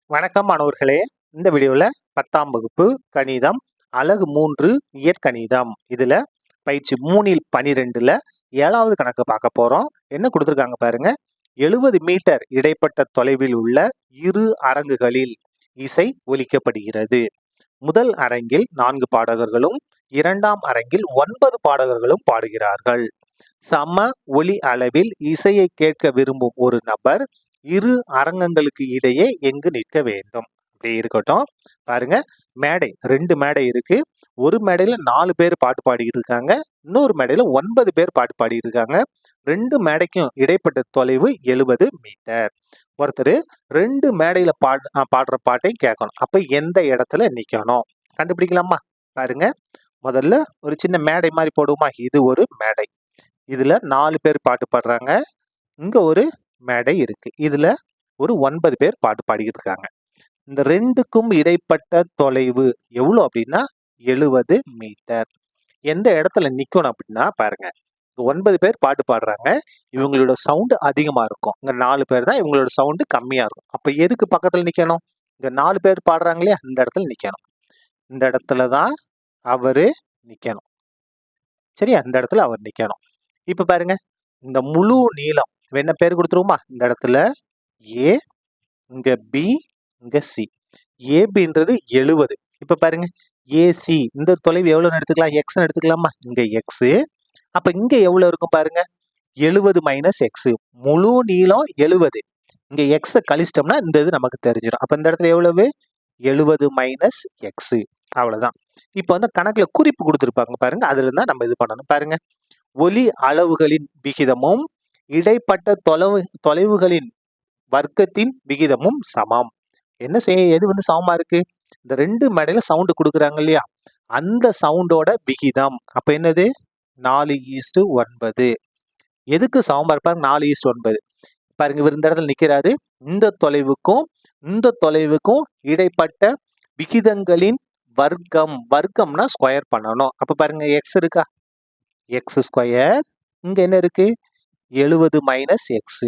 வணக்கம் மாணவர்களே. இந்த வீடியோவில் 10ஆம் வகுப்பு கணிதம் அலகு 3 இயற்கணிதம் இதில் பயிற்சி 3ல் 12ல் 7வது கணக்கு பார்க்க போகிறோம். என்ன கொடுத்துருக்காங்க பாருங்க. 70 மீட்டர் இடைப்பட்ட தொலைவில் உள்ள இரு அரங்குகளில் இசை ஒலிக்கப்படுகிறது. முதல் அரங்கில் 4 பாடகர்களும் 2ஆம் அரங்கில் 9 பாடகர்களும் பாடுகிறார்கள். சம ஒலி அளவில் இசையை கேட்க விரும்பும் ஒரு நபர் இரு அரங்கங்களுக்கு இடையே எங்கு நிற்க வேண்டும்? அப்படி இருக்கட்டும். பாருங்க, மேடை 2 மேடை இருக்கு. ஒரு மேடையில 4 பேர் பாட்டு பாடிட்டு இருக்காங்க. இன்னொரு மேடையில 9 பேர் பாட்டு பாடிட்டு இருக்காங்க. 2 மேடைக்கும் இடைப்பட்ட தொலைவு 70 மீட்டர். ஒருத்தர் 2 மேடையில பாடுற பாட்டையும் கேட்கணும். அப்ப எந்த இடத்துல நிக்கணும் கண்டுபிடிக்கலாமா? பாருங்க, முதல்ல ஒரு சின்ன மேடை மாதிரி போடுவோமா? இது ஒரு மேடை. இதுல 4 பேர் பாட்டு பாடுறாங்க. இங்க ஒரு மேடை இருக்கு. இதுல ஒரு 9 பேர் பாட்டு பாடிக்கிட்டு இருக்காங்க. இந்த 2க்கும் இடைப்பட்ட தொலைவு எவ்வளவு அப்படின்னா 70 மீட்டர். எந்த இடத்துல நிக்கணும் அப்படின்னா பாருங்க, 9 பேர் பாட்டு பாடுறாங்க. இவங்களோட சவுண்ட் அதிகமா இருக்கும். இங்க 4 பேர் தான் இவங்களோட சவுண்ட் கம்மியா இருக்கும். அப்ப எதுக்கு பக்கத்துல நிக்கணும்? இங்க 4 பேர் பாடுறாங்க இல்லையா, இந்த இடத்துல நிக்கணும். இந்த இடத்துல தான் அவரு நிக்கணும். சரியா? இந்த இடத்துல அவர் நிக்கணும். இப்ப பாருங்க, இந்த முழு நீளம் என்ன பேர் கொடுத்துருவோமா? இந்த இடத்துல ஏ, இங்க பி, இங்க சி. ஏபின்றது 70. இப்ப பாருங்க, ஏசி இந்த தொலைவு எவ்வளவுன்னு எடுத்துக்கலாம்? எக்ஸ்ன்னு எடுத்துக்கலாமா? இங்க எக்ஸ். அப்ப இங்க எவ்வளவு இருக்கும் பாருங்க, 70 மைனஸ் எக்ஸ். முழு நீளம் 70. இங்க எக்ஸ கழிச்சிட்டோம்னா இந்த இது நமக்கு தெரிஞ்சிடும். அப்ப இந்த இடத்துல எவ்வளவு? 70 மைனஸ் எக்ஸ். அவ்வளவுதான். இப்ப வந்து கணக்குல குறிப்பு கொடுத்துருப்பாங்க பாருங்க, அதுல இருந்தா நம்ம இது பண்ணணும். பாருங்க, ஒலி அளவுகளின் விகிதமும் இடைப்பட்ட தொலைவுகளின் வர்க்கத்தின் விகிதமும் சமம். என்ன செய்ய, எது வந்து சமமா இருக்கு? இந்த 2 மேடையில சவுண்ட் கொடுக்குறாங்க இல்லையா, அந்த சவுண்டோட விகிதம் அப்ப என்னது? 4:9. எதுக்கு சமமா இருப்பாங்க? 4:9. பாருங்க, இவர் இந்த இடத்துல நிக்கிறாரு. இந்த தொலைவுக்கும் இடைப்பட்ட விகிதங்களின் வர்க்கம்னா ஸ்கொயர் பண்ணணும். அப்ப பாருங்க, எக்ஸ் இருக்கா? X square. இங்க என்ன இருக்கு? 70 மைனஸ் எக்ஸ்.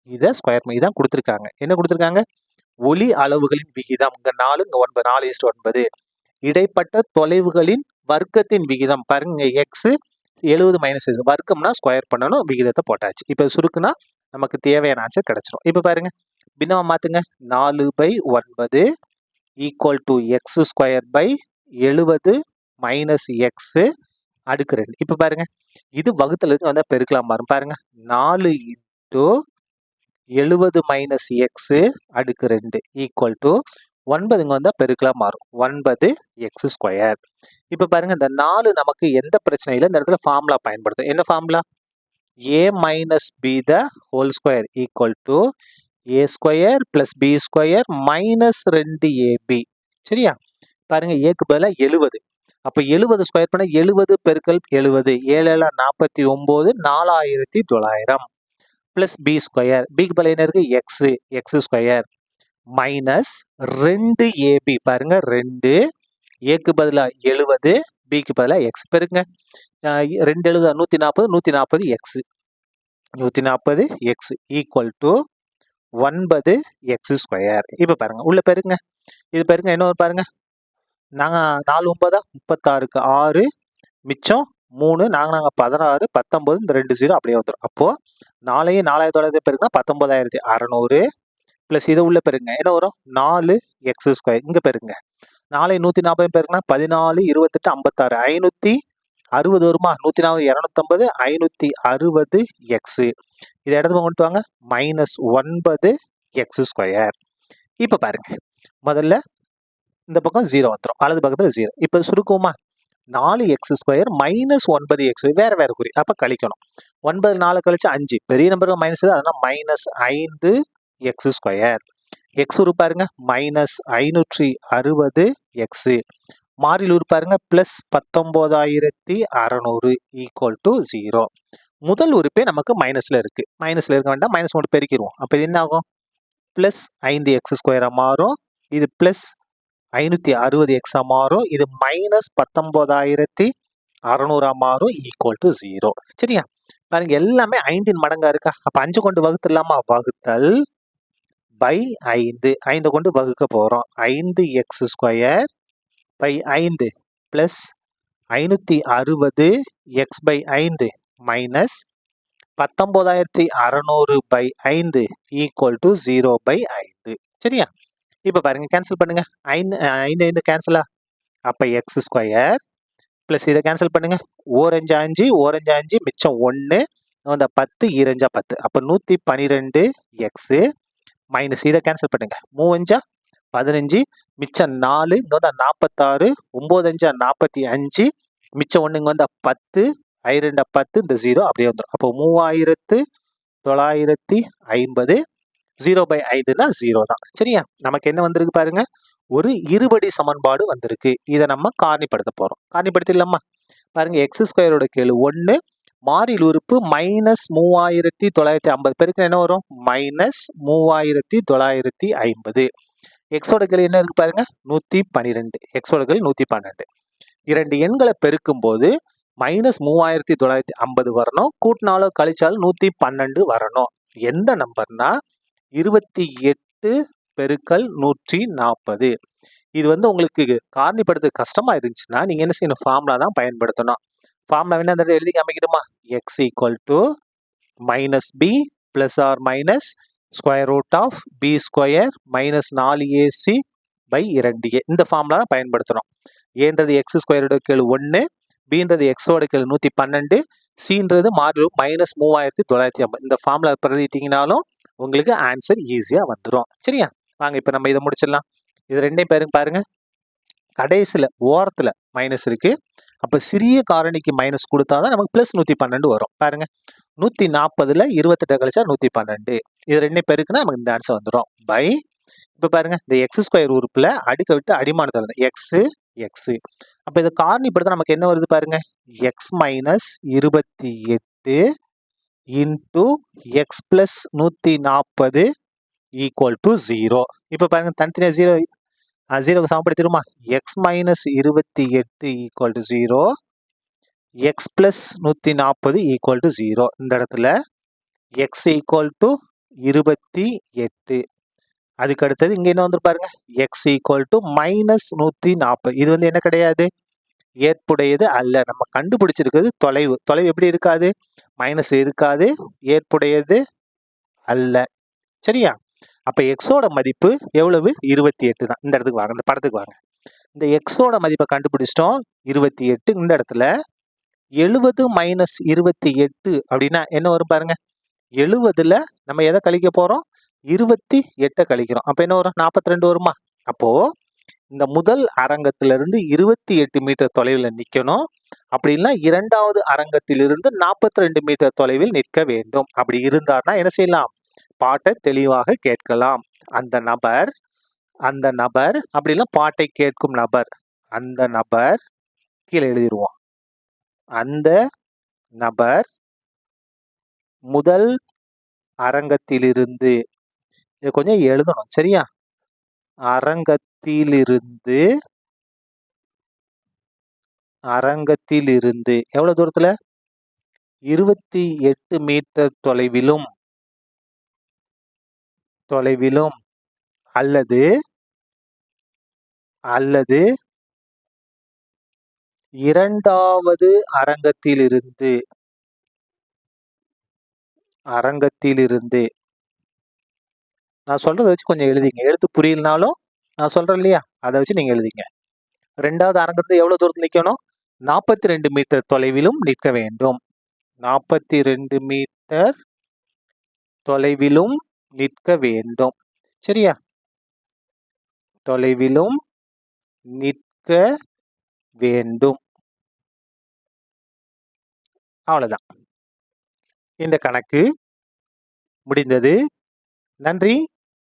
இதை ஸ்கொயர் பண்ணி தான் கொடுத்துருக்காங்க. என்ன கொடுத்துருக்காங்க? ஒலி அளவுகளின் விகிதம். இங்க 4, இங்க 9, 4:9. இடைப்பட்ட தொலைவுகளின் வர்க்கத்தின் விகிதம். பாருங்க, எக்ஸ் 70 மைனஸ் எக்ஸ். வர்க்கம்னா ஸ்கொயர் பண்ணணும். விகிதத்தை போட்டாச்சு. இப்ப சுருக்குனா நமக்கு தேவையான ஆன்சர் கிடைச்சிடும். இப்ப பாருங்க, பின்னமா மாத்துங்க. 4/9 equal to X square by 70 minus X அடுக்கு 2. இப்ப பாருங்க, இது வகுத்துல இருந்து வந்தா பெருக்கலாம் மாறும். பாருங்க, 4 இன்டூ 70 மைனஸ் எக்ஸ் அடுக்கு 2 ஈக்குவல் டு 9 இங்க வந்தா பெருக்கலாம் மாறும். 9 எக்ஸ் ஸ்கொயர். இப்ப பாருங்க, இந்த 4 நமக்கு எந்த பிரச்சனையில இந்த இடத்துல ஃபார்முலா பயன்படுத்தும். என்ன formula? a minus B the whole square equal to A square plus B square minus 2ab. சரியா? பாருங்க, ஏக்கு பதிலாக 70. அப்ப 70 ஸ்கொயர் பண்ண 70 பெருக்கல் 70 7 49 4900 பிளஸ் பி ஸ்கொயர். பிக்கு பதில் என்ன இருக்கு? X. X square minus 2ab. பாருங்க, 2 ஏக்கு பதிலாக 70, பிக்கு பதிலாக எக்ஸ். பெருங்க, 2 70 140 140 x 140 x equal to 9 x square. இப்ப பாருங்க, உள்ள பெருங்க. இது பெருங்க, என்ன பாருங்க, நாங்க 4 9 36க்கு 6 மிச்சம் 3 நாங்க 16 19 இந்த 2 0 அப்படியே வந்துடும். அப்போ 4ஐயும் 4000 பெருக்குனா 19600 பிளஸ் இதை உள்ள பெருங்க, என்ன வரும்? 4 எக்ஸ் ஸ்கொயர். இங்க பெருங்க, 4ஐயும் 140 பெருக்குனா 14 28 56 560 வருமா? 140 250 560 எக்ஸ். இதை இடத்துல கொண்டு வாங்க, மைனஸ் 9 எக்ஸ் ஸ்கொயர். இப்ப பாருங்க, முதல்ல இந்த பக்கம் 0 வந்துடும், வலது பக்கத்துல 0. இப்ப சுருக்குமா, 4 எக்ஸ் ஸ்கொயர் மைனஸ் 9 எக்ஸ். வேற வேற குறி, அப்ப கழிக்கணும். 9 4 கழிச்சு 5, பெரிய நம்பர் மைனஸ், அதனால மைனஸ் 5 எக்ஸ் ஸ்கொயர். எக்ஸ் உரு பாருங்க, மைனஸ் 560 எக்ஸ். மாறில் உரு பாருங்க, பிளஸ் 19600 ஈக்குவல் டு 0. முதல் உறுப்பே நமக்கு மைனஸ்ல இருக்கு. மைனஸ்ல இருக்க வேண்டாம், மைனஸ் மட்டும் பெருக்கிடுவோம். அப்ப இது என்ன ஆகும்? பிளஸ் 5 எக்ஸ் ஸ்கொயரா மாறும். இது பிளஸ் 560 எக்ஸா மாறும். இது மைனஸ் 19600 மாறும் ஈக்குவல் டு 0. சரியா? பாருங்க, எல்லாமே 5 மடங்கா இருக்கா? அப்ப 5 கொண்டு வகுத்துடலாமா? வகுத்தல் பை 5 5 கொண்டு வகுக்க போகிறோம் 5x² by 5 plus 560 X by 5 minus 19600 by 5 equal to 0 by 5. சரியா? இப்போ பாருங்க கேன்சல் பண்ணுங்க 5 5 கேன்சலா அப்போ x² ப்ளஸ் இதை கேன்சல் பண்ணுங்க 4 5 5 4 5 5 மிச்சம் 1 அந்த 10 2 10 அப்போ 112 எக்ஸ் மைனஸ் இதை கேன்சல் பண்ணுங்க 3 15 மிச்சம் 4 இங்கே வந்து 46 9 5 45 மிச்சம் 1 இங்கே வந்து 10 2 10 இந்த 0 அப்படியே வந்துடும் அப்போ 3950 0 பை 5னா 0 தான். சரியா? நமக்கு என்ன வந்திருக்கு பாருங்க ஒரு இருபடி சமன்பாடு வந்திருக்கு. இதை நம்ம காரணிப்படுத்த போறோம். காரணிப்படுத்திடலாமா? பாருங்க x² கீழ் 1 மாறில் உறுப்பு மைனஸ் 3950 பெருக்கினா என்ன வரும்? மைனஸ் 3950. எக்ஸோட கீழ் என்ன இருக்கு பாருங்க 112 எக்ஸோட கீழ் 112 இரண்டு எண்களை பெருக்கும் போது மைனஸ் 3950 வரணும், கூட்டினாலும் கழிச்சாலும் 112 வரணும். எந்த நம்பர்னா 28 பெருக்கல் 140. இது வந்து உங்களுக்கு காரணிப்படுத்த கஷ்டமா இருந்துச்சுன்னா நீங்க என்ன செய்யணும்? ஃபார்முலா தான் பயன்படுத்தணும். ஃபார்முலா என்ன அந்த எழுதி காமிக்கணுமா? x equal to minus B plus or minus square root of b² minus 4ac by 2a. இந்த ஃபார்முலா தான் பயன்படுத்தணும். ஏன்றது x² கீழ் 1, bன்றது xோட கீழ் 112, cன்றது மாறி மைனஸ் 3950. இந்த ஃபார்முலா பிரதிட்டீங்கனாலும் உங்களுக்கு ஆன்சர் ஈஸியா வந்துடும். சரியா? வாங்க இப்போ நம்ம இதை முடிச்சிடலாம். இது ரெண்டையும் பாருங்க கடைசியில் ஓரத்தில் மைனஸ் இருக்கு. அப்போ சிறிய காரணிக்கு மைனஸ் கொடுத்தாதான் நமக்கு பிளஸ் 112 வரும். பாருங்க 140ல் 28 கழிச்சா 112. இது ரெண்டையும் பெருக்குன்னா நமக்கு இந்த ஆன்சர் வந்துடும். பை இப்போ பாருங்க இந்த x² உறுப்புல அடுக்க விட்டு அடிமானத்தில் வருது எக்ஸ் எக்ஸ். அப்போ இதை காரணிப்படுத்த நமக்கு என்ன வருது பாருங்க x minus 28 into x plus 140 equal to 0. இப்போ பாருங்க தனித்தனியாக 0க்கு சமப்படுத்திடுமா? X minus 28 equal to 0, x plus 140 equal to 0. இந்த இடத்துல எக்ஸ் ஈக்குவல் டு 28. அதுக்கு அடுத்தது இங்கே என்ன வந்து பாருங்க எக்ஸ் ஈக்குவல் டு மைனஸ் 140. இது வந்து என்ன கிடையாது? ஏற்புடையது அல்ல. நம்ம கண்டுபிடிச்சிருக்கிறது தொலைவு. தொலைவு எப்படி இருக்காது? மைனஸ் இருக்காது, ஏற்புடையது அல்ல. சரியா? அப்போ எக்ஸோட மதிப்பு எவ்வளவு? 28 தான். இந்த இடத்துக்கு வாங்க, இந்த படத்துக்கு வாங்க. இந்த எக்ஸோட மதிப்பை கண்டுபிடிச்சிட்டோம் 28. இந்த இடத்துல 70 மைனஸ் 28 அப்படின்னா என்ன வரும் பாருங்க 70ல் நம்ம எதை கழிக்க போறோம்? 28 கழிக்கிறோம். அப்போ என்ன வரும்? 42 வருமா? அப்போ இந்த முதல் அரங்கத்திலிருந்து 28 மீட்டர் தொலைவில் நிற்கணும். அப்படி இல்லை இரண்டாவது அரங்கத்திலிருந்து 42 மீட்டர் தொலைவில் நிற்க வேண்டும். அப்படி இருந்தார்னா என்ன செய்யலாம்? பாட்டை தெளிவாக கேட்கலாம். அந்த நபர் அப்படின்னா பாட்டை கேட்கும் நபர், அந்த நபர் கீழே எழுதிடுவோம். அந்த நபர் முதல் அரங்கத்திலிருந்து, இதை கொஞ்சம் எழுதணும். சரியா? அரங்கத்திலிருந்து எவ்வளவு தூரத்துல? 28 மீட்டர் தொலைவிலும் அல்லது இரண்டாவது அரங்கத்திலிருந்து நான் சொல்றதை வச்சு கொஞ்சம் எழுதிங்க. எழுத்து புரியலனாலும் நான் சொல்றேன் இல்லையா, அதை வச்சு நீங்க எழுதிங்க. ரெண்டாவது அரங்கத்தில் எவ்வளவு தூரத்தில் நிற்கணும்? 42 மீட்டர் தொலைவிலும் நிற்க வேண்டும். 42 மீட்டர் தொலைவிலும் நிற்க வேண்டும். சரியா? தொலைவிலும் நிற்க வேண்டும். அவ்வளவுதான். இந்த கணக்கு முடிந்தது. நன்றி.